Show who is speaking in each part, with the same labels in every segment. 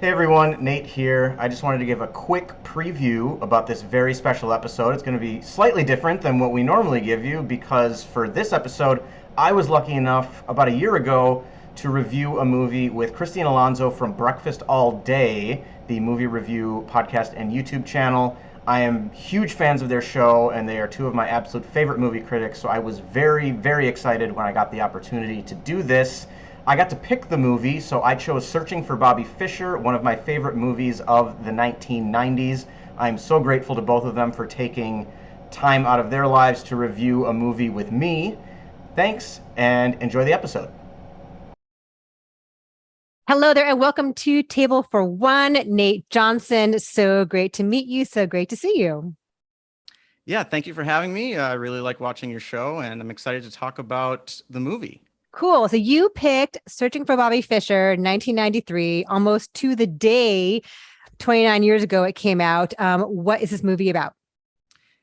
Speaker 1: Hey everyone, Nate here. I just wanted to give a quick preview about this very special episode. It's going to be slightly different than what we normally give you because for this episode, I was lucky enough about a year ago to review a movie with Christy and Alonso from Breakfast All Day, the movie review podcast and YouTube channel. I am huge fans of their show, and they are two of my absolute favorite movie critics, so I was very, very excited when I got the opportunity to do this. I got to pick the movie, so I chose Searching for Bobby Fischer, one of my favorite movies of the 1990s. I'm so grateful to both of them for taking time out of their lives to review a movie with me. Thanks, and enjoy the episode.
Speaker 2: Hello there, and welcome to Table for One. Nate Johnson, so great to meet you. So great to see you.
Speaker 3: Yeah, thank you for having me. I really like watching your show, and I'm excited to talk about the movie.
Speaker 2: Cool. So you picked Searching for Bobby Fischer, 1993, almost to the day, 29 years ago it came out. What is this movie about?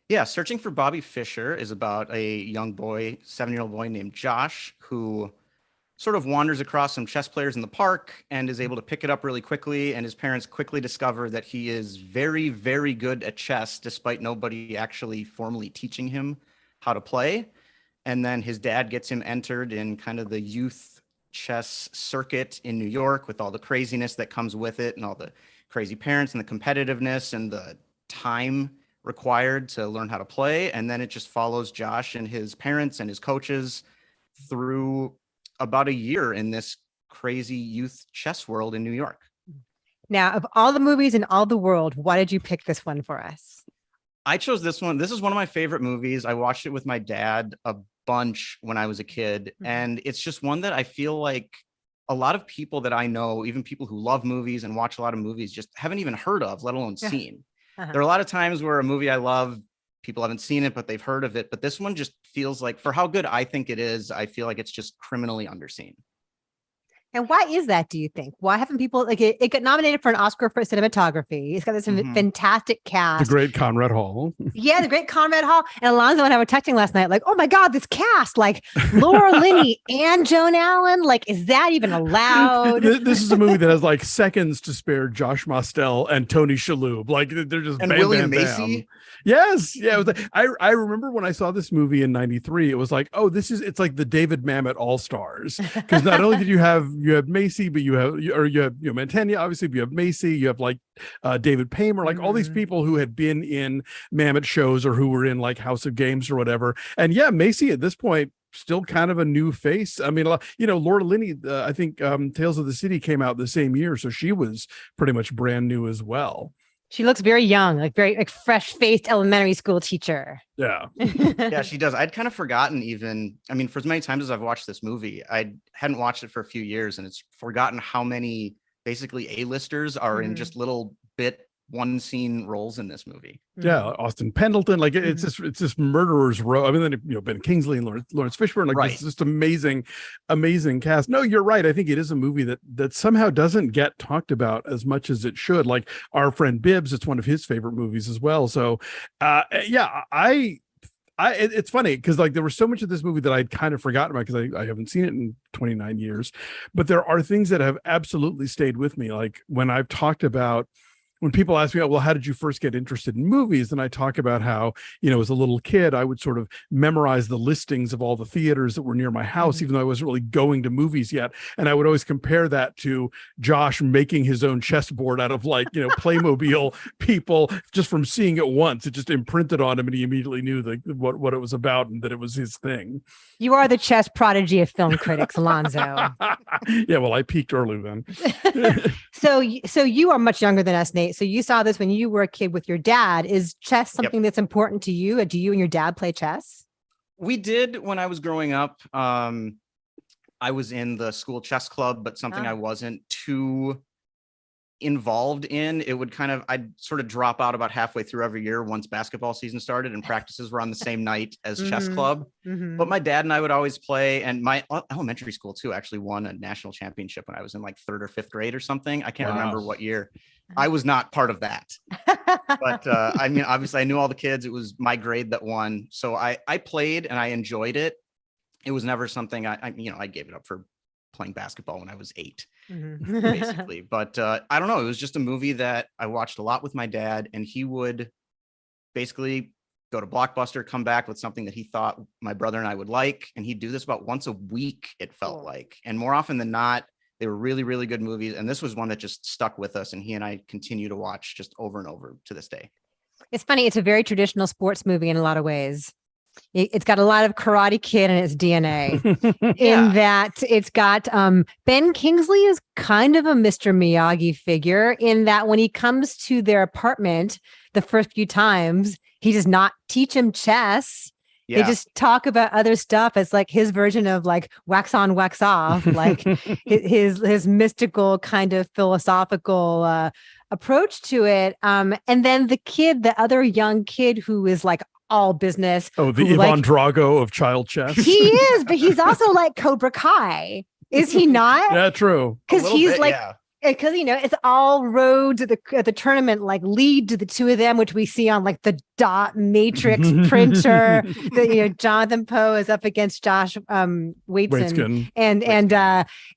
Speaker 3: Yeah, Searching for Bobby Fischer is about a young boy, 7-year-old boy named Josh, who sort of wanders across some chess players in the park and is able to pick it up really quickly. And his parents quickly discover that he is very, very good at chess, despite nobody actually formally teaching him how to play. And then his dad gets him entered in kind of the youth chess circuit in New York with all the craziness that comes with it and all the crazy parents and the competitiveness and the time required to learn how to play. And then it just follows Josh and his parents and his coaches through about a year in this crazy youth chess world in New York.
Speaker 2: Now, of all the movies in all the world, why did you pick this one for us?
Speaker 3: I chose this one. This is one of my favorite movies. I watched it with my dad a bunch when I was a kid. And it's just one that I feel like a lot of people that I know, even people who love movies and watch a lot of movies, just haven't even heard of, let alone seen. There are a lot of times where a movie I love, people haven't seen it, but they've heard of it. But this one just feels like, for how good I think it is, I feel like it's just criminally underseen.
Speaker 2: And why is that, do you think? Why haven't people, like, it got nominated for an Oscar for cinematography. It's got this fantastic cast.
Speaker 4: The great Conrad Hall.
Speaker 2: Yeah, the great Conrad Hall. And Alonso and I were texting last night, like, oh my God, this cast, like Laura Linney and Joan Allen. Like, is that even allowed?
Speaker 4: This is a movie that has like seconds to spare Josh Mostel and Tony Shalhoub. Like, they're just
Speaker 3: and
Speaker 4: bam,
Speaker 3: William
Speaker 4: bam,
Speaker 3: Macy.
Speaker 4: Bam. Yes. Yeah. It was like, I remember when I saw this movie in 93, it was like, oh, it's like the David Mamet All-Stars. Because not only did you have Macy, but you have Mantegna, obviously, but you have Macy, you have like David Paymer, like all these people who had been in Mamet shows or who were in like House of Games or whatever. And yeah, Macy at this point, still kind of a new face. I mean, Laura Linney, I think Tales of the City came out the same year. So she was pretty much brand new as well.
Speaker 2: She looks very young, like very like fresh-faced elementary school teacher.
Speaker 4: Yeah.
Speaker 3: Yeah, she does. I'd kind of forgotten even, I mean, for as many times as I've watched this movie, I hadn't watched it for a few years, and it's forgotten how many basically A-listers are in just little bit one scene roles in this movie.
Speaker 4: Yeah, Austin Pendleton, like it's this murderer's row. I mean, then Ben Kingsley and Lawrence Fishburne, like this just amazing cast. No, you're right. I think it is a movie that somehow doesn't get talked about as much as it should. Like our friend Bibbs, it's one of his favorite movies as well. So, it's funny because like there was so much of this movie that I'd kind of forgotten about because I haven't seen it in 29 years. But there are things that have absolutely stayed with me. Like when I've talked about. When people ask me, oh, well, how did you first get interested in movies? And I talk about how, as a little kid, I would sort of memorize the listings of all the theaters that were near my house, even though I wasn't really going to movies yet. And I would always compare that to Josh making his own chessboard out of like, Playmobil people just from seeing it once. It just imprinted on him and he immediately knew what it was about and that it was his thing.
Speaker 2: You are the chess prodigy of film critics, Alonso.
Speaker 4: Yeah, well, I peaked early then.
Speaker 2: So you are much younger than us, Nate. So you saw this when you were a kid with your dad. Is chess something that's important to you? Do you and your dad play chess?
Speaker 3: We did when I was growing up. I was in the school chess club, but something I wasn't too involved in. It would I'd sort of drop out about halfway through every year once basketball season started and practices were on the same night as chess club. But my dad and I would always play, and my elementary school too actually won a national championship when I was in like 3rd or 5th grade or something. I can't remember what year. I was not part of that. But I mean, obviously I knew all the kids. It was my grade that won. So I played and I enjoyed it. It was never something I gave it up for playing basketball when I was 8,
Speaker 2: Mhm.
Speaker 3: basically. But I don't know. It was just a movie that I watched a lot with my dad, and he would basically go to Blockbuster, come back with something that he thought my brother and I would like. And he'd do this about once a week, it felt
Speaker 2: Cool.
Speaker 3: like. And more often than not, they were really, really good movies. And this was one that just stuck with us. And he and I continue to watch just over and over to this day.
Speaker 2: It's funny. It's a very traditional sports movie in a lot of ways. It's got a lot of Karate Kid in its DNA.
Speaker 3: Yeah.
Speaker 2: In that it's got Ben Kingsley is kind of a Mr. Miyagi figure in that when he comes to their apartment the first few times, he does not teach him chess. They
Speaker 3: Yeah.
Speaker 2: just talk about other stuff. It's like his version of like wax on, wax off, like his mystical kind of philosophical approach to it. And then the other young kid who is like all business.
Speaker 4: Oh, the
Speaker 2: who,
Speaker 4: Ivan
Speaker 2: like,
Speaker 4: Drago of child chess.
Speaker 2: he is, but he's also like Cobra Kai. Is he not?
Speaker 4: Yeah, true.
Speaker 2: Because he's like,
Speaker 3: yeah.
Speaker 2: because it's all roads at the tournament like lead to the two of them, which we see on like the dot matrix printer. That Jonathan Poe is up against Josh Waitzkin, and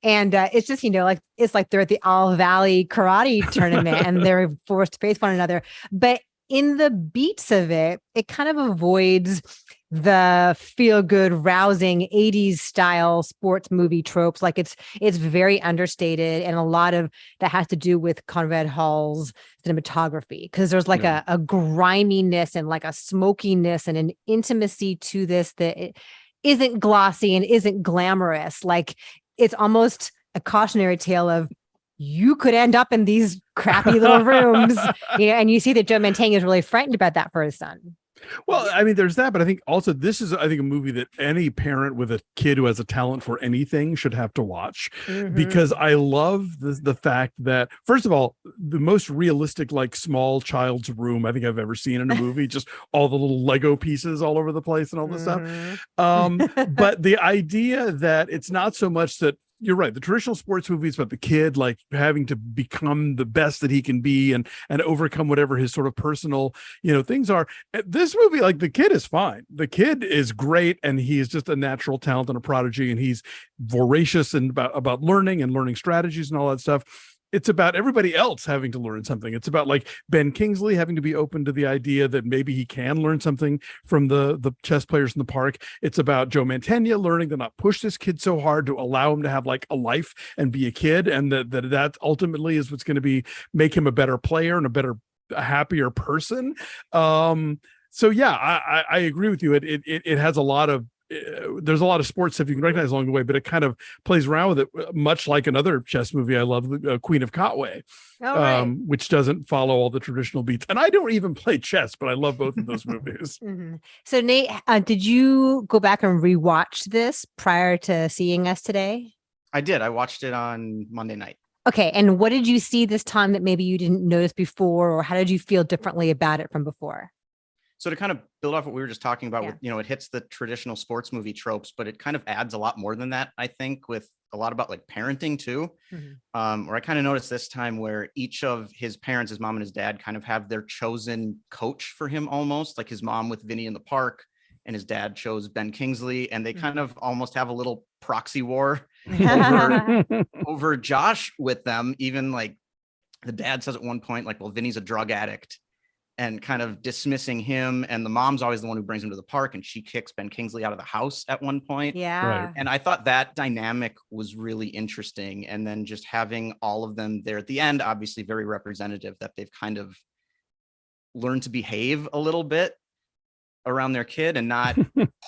Speaker 2: it's just like it's like they're at the All Valley Karate tournament and they're forced to face one another, but in the beats of it, it kind of avoids the feel-good, rousing 80s style sports movie tropes. Like it's very understated, and a lot of that has to do with Conrad Hall's cinematography, because there's like a griminess and like a smokiness and an intimacy to this that it isn't glossy and isn't glamorous. Like it's almost a cautionary tale of you could end up in these crappy little rooms, and you see that Joe Mantegna is really frightened about that for his son.
Speaker 4: Well, I mean, there's that, but I think also this is, I think, a movie that any parent with a kid who has a talent for anything should have to watch, because I love the fact that, first of all, the most realistic, like small child's room I think I've ever seen in a movie, just all the little Lego pieces all over the place and all this stuff. But the idea that it's not so much that, you're right, the traditional sports movies about the kid like having to become the best that he can be and overcome whatever his sort of personal things are. This movie, like, the kid is fine, the kid is great, and he's just a natural talent and a prodigy, and he's voracious and about learning strategies and all that stuff. It's about everybody else having to learn something. It's about like Ben Kingsley having to be open to the idea that maybe he can learn something from the chess players in the park. It's about Joe Mantegna learning to not push this kid so hard, to allow him to have like a life and be a kid, and that ultimately is what's going to make him a better player and a happier person. So yeah, I agree with you. It has a lot of, there's a lot of sports stuff you can recognize along the way, but it kind of plays around with it, much like another chess movie I love, Queen of Katwe, which doesn't follow all the traditional beats. And I don't even play chess, but I love both of those movies.
Speaker 2: So Nate, did you go back and rewatch this prior to seeing us today?
Speaker 3: I did. I watched it on Monday night.
Speaker 2: Okay. And what did you see this time that maybe you didn't notice before, or how did you feel differently about it from before?
Speaker 3: So to kind of build off what we were just talking about, it hits the traditional sports movie tropes, but it kind of adds a lot more than that, I think, with a lot about like parenting too. Where I kind of noticed this time where each of his parents, his mom and his dad, kind of have their chosen coach for him, almost like his mom with Vinny in the park, and his dad chose Ben Kingsley, and they kind of almost have a little proxy war over Josh with them. Even like the dad says at one point, like, well, Vinny's a drug addict, and kind of dismissing him. And the mom's always the one who brings him to the park, and she kicks Ben Kingsley out of the house at one point.
Speaker 2: Yeah.
Speaker 4: Right.
Speaker 3: And I thought that dynamic was really interesting. And then just having all of them there at the end, obviously very representative that they've kind of learned to behave a little bit around their kid and not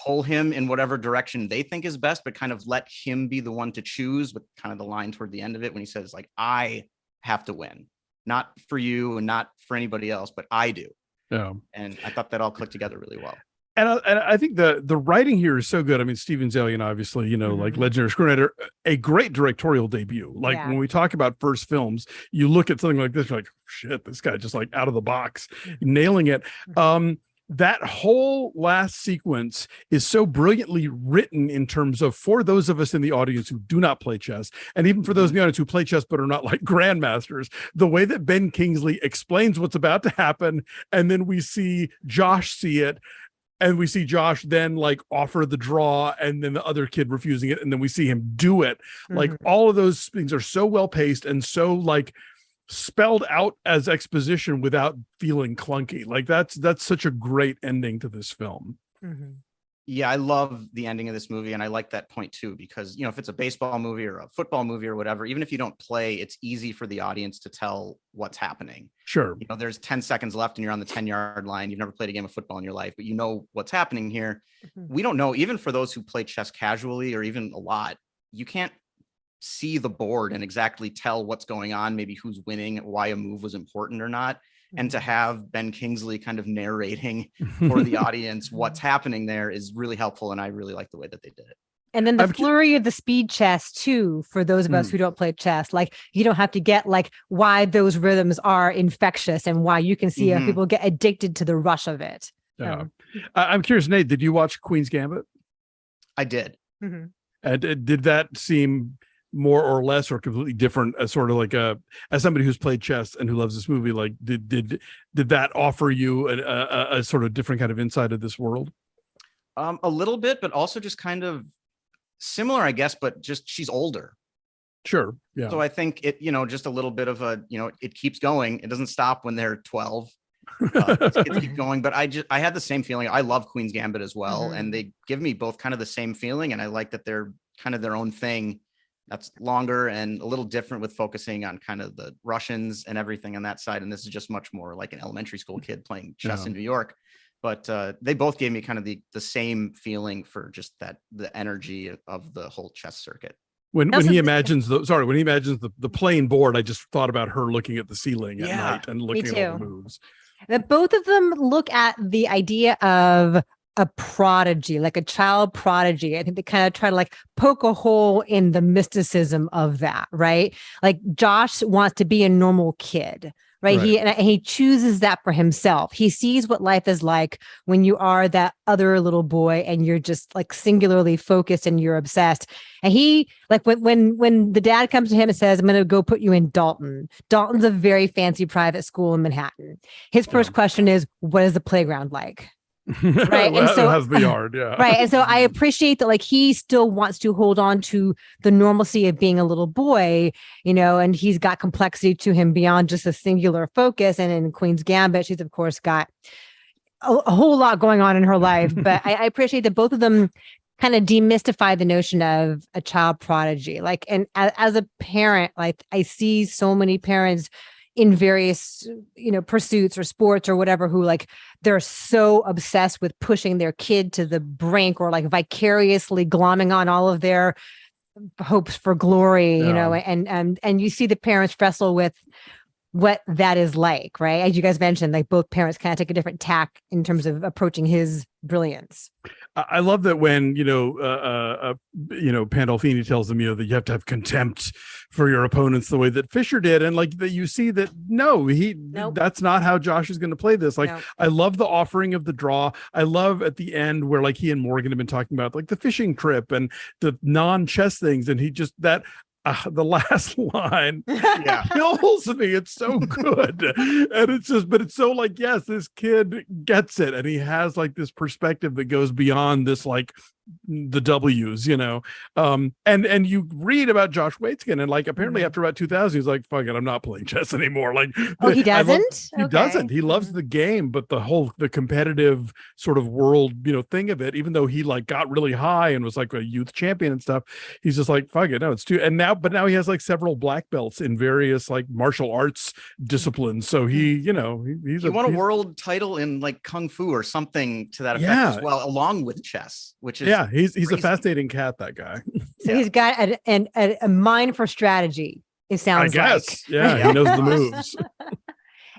Speaker 3: pull him in whatever direction they think is best, but kind of let him be the one to choose, with kind of the line toward the end of it when he says, like, I have to win. Not for you and not for anybody else, but I do.
Speaker 4: Yeah.
Speaker 3: And I thought that all clicked together really well.
Speaker 4: And I think the writing here is so good. I mean, Steven Zaillian, obviously, like legendary screenwriter, a great directorial debut. Like when we talk about first films, you look at something like this, you're like, shit, this guy just like out of the box, nailing it. That whole last sequence is so brilliantly written in terms of, for those of us in the audience who do not play chess, and even for those in the audience who play chess but are not like grandmasters, the way that Ben Kingsley explains what's about to happen, and then we see Josh see it, and we see Josh then like offer the draw and then the other kid refusing it, and then we see him do it. Like all of those things are so well paced and so like spelled out as exposition without feeling clunky. Like that's such a great ending to this film.
Speaker 3: Yeah, I love the ending of this movie, and I like that point too, because if it's a baseball movie or a football movie or whatever, even if you don't play, it's easy for the audience to tell what's happening.
Speaker 4: Sure.
Speaker 3: There's 10 seconds left and you're on the 10-yard line. You've never played a game of football in your life, but you know what's happening here. We don't know, even for those who play chess casually or even a lot, you can't see the board and exactly tell what's going on, maybe who's winning, why a move was important or not. And to have Ben Kingsley kind of narrating for the audience what's happening there is really helpful. And I really like the way that they did it.
Speaker 2: And then the flurry of the speed chess too, for those of us who don't play chess, like you don't have to get like why those rhythms are infectious and why you can see how people get addicted to the rush of it.
Speaker 4: Yeah. I'm curious, Nate, did you watch Queen's Gambit?
Speaker 3: I did.
Speaker 4: And did that seem more or less or completely different as sort of like as somebody who's played chess and who loves this movie, like did that offer you a sort of different kind of insight of this world?
Speaker 3: A little bit, but also just kind of similar, I guess, but just she's older.
Speaker 4: Sure. Yeah.
Speaker 3: So I think it, just a little bit of a, it keeps going. It doesn't stop when they're 12. Kids keep going, but I had the same feeling. I love Queen's Gambit as well, and they give me both kind of the same feeling, and I like that they're kind of their own thing. That's longer and a little different with focusing on kind of the Russians and everything on that side. And this is just much more like an elementary school kid playing chess in New York. But they both gave me kind of the same feeling for just the energy of the whole chess circuit.
Speaker 4: When he imagines the plain board, I just thought about her looking at the ceiling at night and looking at all the moves.
Speaker 2: That both of them look at the idea of a prodigy, like a child prodigy. I think they kind of try to like poke a hole in the mysticism of that, right? Like Josh wants to be a normal kid, right? He chooses that for himself. He sees what life is like when you are that other little boy and you're just like singularly focused and you're obsessed. And he like when the dad comes to him and says, "I'm going to go put you in Dalton." Dalton's a very fancy private school in Manhattan. His first question is, "What is the playground like?" Right.
Speaker 4: Well,
Speaker 2: and so
Speaker 4: it has the yard. Yeah.
Speaker 2: Right. And so I appreciate that, like, he still wants to hold on to the normalcy of being a little boy, and he's got complexity to him beyond just a singular focus. And in Queen's Gambit, she's, of course, got a whole lot going on in her life. But I appreciate that both of them kind of demystify the notion of a child prodigy. Like, and as a parent, like, I see so many parents in various, pursuits or sports or whatever, who like, they're so obsessed with pushing their kid to the brink or like vicariously glomming on all of their hopes for glory, and you see the parents wrestle with what that is like, right? As you guys mentioned, like both parents kind of take a different tack in terms of approaching his brilliance.
Speaker 4: I love that when, Pandolfini tells them, that you have to have contempt for your opponents the way that Fischer did. And like that you see that, that's not how Josh is going to play this. Like, I love the offering of the draw. I love at the end where like he and Morgan have been talking about like the fishing trip and the non-chess things. And he just the last line kills me. It's so good. And it's just, but it's so like, yes, this kid gets it. And he has like this perspective that goes beyond this, like the W's, and you read about Josh Waitzkin and like, apparently after about 2000, he's like, fuck it, I'm not playing chess anymore. Like,
Speaker 2: he doesn't?
Speaker 4: He doesn't. He loves the game, but the competitive sort of world, thing of it, even though he like got really high and was like a youth champion and stuff, he's just like, fuck it. No, it's too. And now he has like several black belts in various like martial arts disciplines. So he won
Speaker 3: a world title in like Kung Fu or something to that effect as well, along with chess, which is
Speaker 4: he's a fascinating cat, that guy.
Speaker 2: So he's got a mind for strategy, it sounds like.
Speaker 4: Yeah, he knows the moves.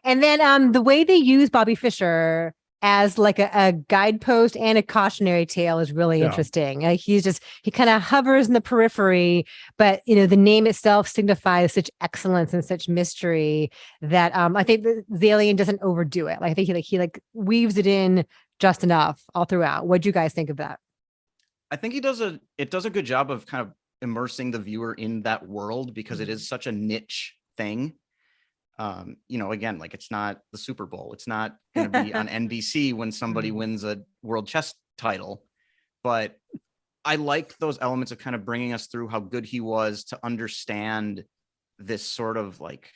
Speaker 2: And then the way they use Bobby Fischer as like a guidepost and a cautionary tale is really interesting. He kind of hovers in the periphery, but the name itself signifies such excellence and such mystery that I think the alien doesn't overdo it. Like, I think he weaves it in just enough all throughout. What do you guys think of that?
Speaker 3: I think it does a good job of kind of immersing the viewer in that world because it is such a niche thing. Again, like it's not the Super Bowl. It's not going to be on NBC when somebody wins a world chess title. But I like those elements of kind of bringing us through how good he was to understand this sort of like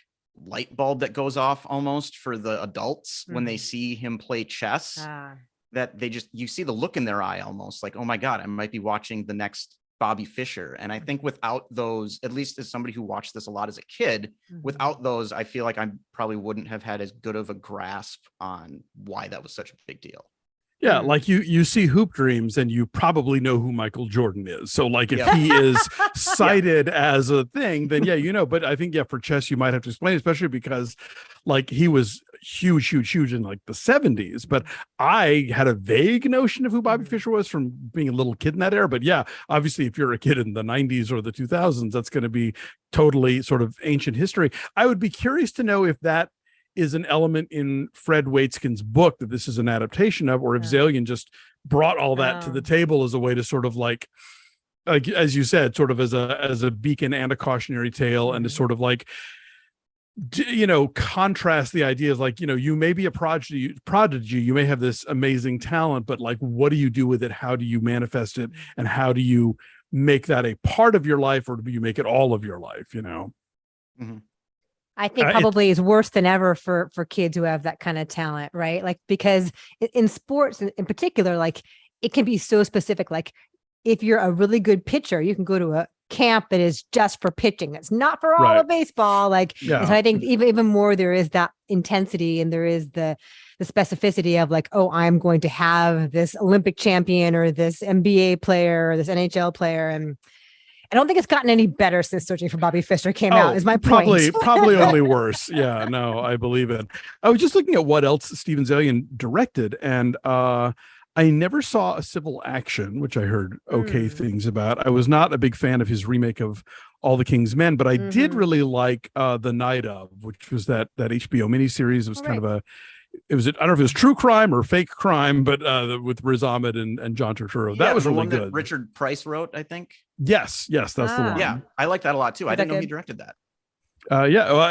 Speaker 3: light bulb that goes off almost for the adults when they see him play chess, that you see the look in their eye almost like, oh my God, I might be watching the next Bobby Fischer. And I think without those, at least as somebody who watched this a lot as a kid, without those, I feel like I probably wouldn't have had as good of a grasp on why that was such a big deal.
Speaker 4: Yeah, like you see Hoop Dreams and you probably know who Michael Jordan is. So like if he is cited as a thing, then but I think for chess you might have to explain, especially because like he was huge in like the 70s. But I had a vague notion of who Bobby Fischer was from being a little kid in that era. But obviously if you're a kid in the 90s or the 2000s, that's going to be totally sort of ancient history. I would be curious to know if that is an element in Fred Waitskin's book that this is an adaptation of, or if Zalian just brought all that to the table as a way to sort of like as you said, sort of as a beacon and a cautionary tale, and to sort of like contrast the ideas, like you may be a prodigy, you may have this amazing talent, but like what do you do with it? How do you manifest it, and how do you make that a part of your life, or do you make it all of your life?
Speaker 2: I think probably is worse than ever for kids who have that kind of talent, right? Like, because in sports in particular, like it can be so specific. Like if you're a really good pitcher, you can go to a camp that is just for pitching. That's not for all of baseball. Like, and so I think even more, there is that intensity, and there is the specificity of like, oh, I'm going to have this Olympic champion or this NBA player or this NHL player. And I don't think it's gotten any better since Searching for Bobby Fischer came out, is my point.
Speaker 4: Probably only worse. Yeah, no, I believe it. I was just looking at what else Steven Zalian directed, and I never saw A Civil Action, which I heard okay things about. I was not a big fan of his remake of All the King's Men, but I did really like The Night Of, which was that HBO miniseries. It was kind of I don't know if it was true crime or fake crime, but with Riz Ahmed and John Turturro. That was really good.
Speaker 3: That Richard Price wrote, I think.
Speaker 4: Yes, that's the one.
Speaker 3: Yeah, I like that a lot too. I didn't know he directed that.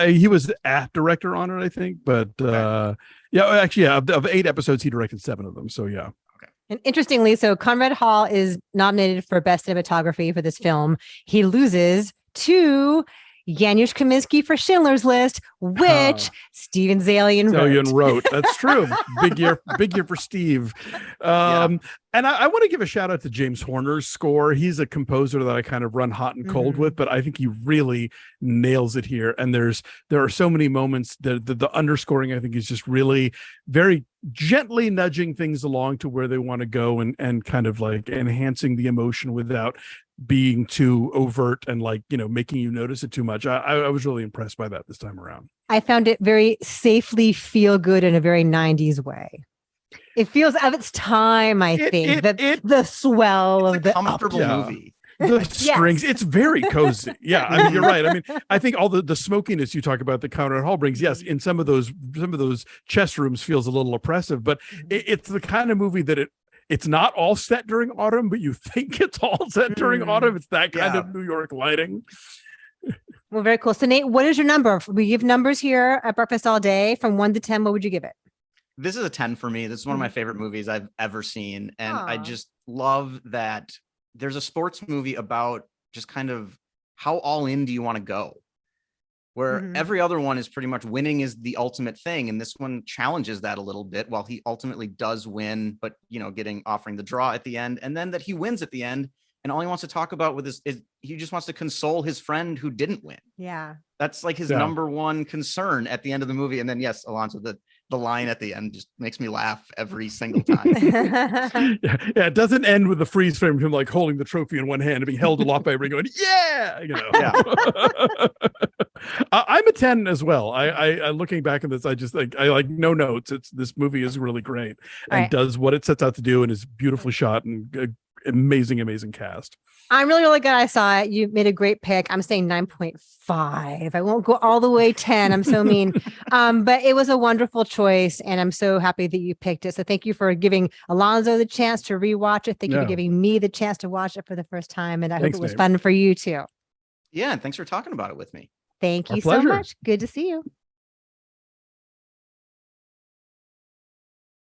Speaker 4: He was director on it, I think. But of 8 episodes, he directed 7 of them. So yeah.
Speaker 2: And interestingly, so Conrad Hall is nominated for Best Cinematography for this film. He loses to Janusz Kaminski for Schindler's List, which Steven Zalian
Speaker 4: wrote. That's true. Big year for Steve. And I want to give a shout out to James Horner's score. He's a composer that I kind of run hot and cold with, but I think he really nails it here. And there are so many moments that the underscoring, I think, is just really very gently nudging things along to where they want to go, and kind of like enhancing the emotion without being too overt and like, making you notice it too much. I was really impressed by that this time around.
Speaker 2: I found it very safely feel good in a very 90s way. It feels of its time, I think. The swell of the
Speaker 3: comfortable movie.
Speaker 4: The strings, it's very cozy. Yeah, I mean, you're right. I mean, I think all the smokiness you talk about that Conrad Hall brings, yes, in some of those chess rooms feels a little oppressive, but it's the kind of movie that it's not all set during autumn, but you think it's all set during autumn. It's that kind of New York lighting.
Speaker 2: Well, very cool. So Nate, what is your number? We give numbers here at Breakfast All Day from 1 to 10. What would you give it?
Speaker 3: This is a 10 for me. This is one of my favorite movies I've ever seen. And I just love that there's a sports movie about just kind of how all in do you want to go? Where every other one is pretty much winning is the ultimate thing. And this one challenges that a little bit. While he ultimately does win, but offering the draw at the end, and then that he wins at the end. And all he wants to talk about with this is he just wants to console his friend who didn't win.
Speaker 2: Yeah. That's
Speaker 3: like his number one concern at the end of the movie. And then, yes, Alonso, the line at the end just makes me laugh every single time.
Speaker 4: It doesn't end with the freeze frame of him like holding the trophy in one hand and being held aloft by everyone going, I'm a 10 as well. I looking back at this, I just think I like no notes. This movie is really great and does what it sets out to do and is beautifully shot and amazing cast.
Speaker 2: I'm really, really glad I saw it. You made a great pick. I'm saying 9.5. I won't go all the way 10. I'm so mean. But it was a wonderful choice, and I'm so happy that you picked it. So thank you for giving Alonso the chance to rewatch it. Thank you for giving me the chance to watch it for the first time. And I hope it was fun for you too.
Speaker 3: Yeah, and thanks for talking about it with me.
Speaker 2: Thank you so much. Good to see you.